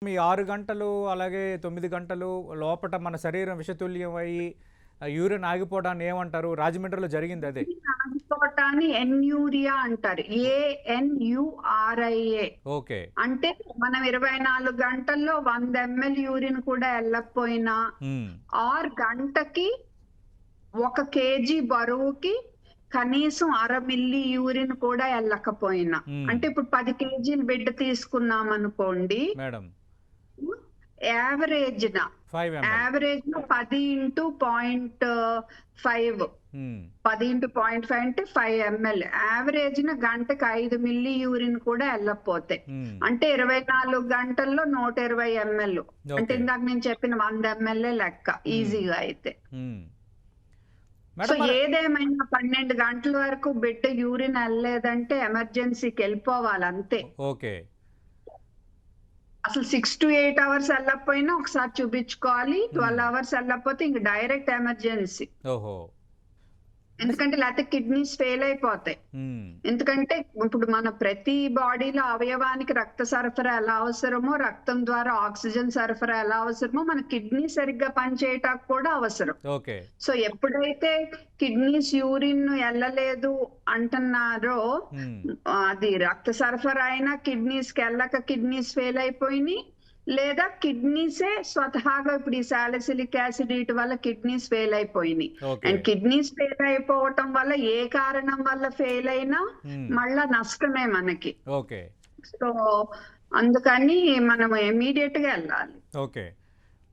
రశ్మి 6 గంటలు అలాగే 9 గంటలు లోపట మన శరీరం విషతుల్యం అయ్యి యూరిన్ ఆగిపోవడాన్ని ఏమంటారు? రాజమండ్రిలో జరిగింది అదే. ఆగిపోవటాన్ని ఎన్యూరియా అంటారు. ANURIA. ఓకే. అంటే మనం 24 గంటల్లో 100 ml యూరిన్ కూడా వెళ్ళకపోయినా 6 గంటకి 1 kg బరువుకి కనీసం 1/2 మిల్లీ యూరిన్ కూడా వెళ్ళకపోయినా, అంటే ఇప్పుడు 10 kgలు బిడ్డ తీసుకున్నాం అనుకోండి, మేడం యావరేజ్ న 10 10 into 0.5 10 into 0.5 అంటే 5 ml. యావరేజ్ న గంటకి 5 మిల్లీ యూరిన్ కూడా వెళ్ళకపోతే అంటే 24 గంటల్లో 120 ml. అంటే ఇందాక నేను చెప్పిన 100 ml లెక్క ఈజీగా అయితే. సో ఏదేమైనా 12 గంటల వరకు బిడ్డ యూరిన్ వెళ్ళలేదంటే ఎమర్జెన్సీకి వెళ్ళిపోవాలి అంతే. ఓకే. అసలు 6 to 8 hours వెళ్ళకపోయినా ఒకసారి చూపించుకోవాలి. 12 hours వెళ్ళకపోతే ఇంక డైరెక్ట్ ఎమర్జెన్సీ. ఎందుకంటే లేకపోతే కిడ్నీస్ ఫెయిల్ అయిపోతాయి. ఎందుకంటే ఇప్పుడు మన ప్రతి బాడీలో అవయవానికి రక్త సరఫరా ఎలా అవసరమో, రక్తం ద్వారా ఆక్సిజన్ సరఫరా ఎలా అవసరమో, మన కిడ్నీ సరిగ్గా పనిచేయటానికి కూడా అవసరం. సో ఎప్పుడైతే కిడ్నీస్ యూరిన్ వెళ్ళలేదు అంటున్నారో, అది రక్త సరఫరా అయినా కిడ్నీస్ కి వెళ్ళక కిడ్నీస్ ఫెయిల్ అయిపోయినాయి, లేదా కిడ్నీసే స్వతహాగా ఇప్పుడు ఈ సాలిసిలిక్ యాసిడ్ వీటి వల్ల కిడ్నీస్ ఫెయిల్ అయిపోయినాయి. అండ్ కిడ్నీస్ ఫెయిల్ అయిపోవటం వల్ల ఏ కారణం వల్ల ఫెయిల్ అయినా మళ్ళా నష్టమే మనకి. ఓకే. సో అందుకని మనం ఇమీడియట్ గా వెళ్ళాలి. ఓకే.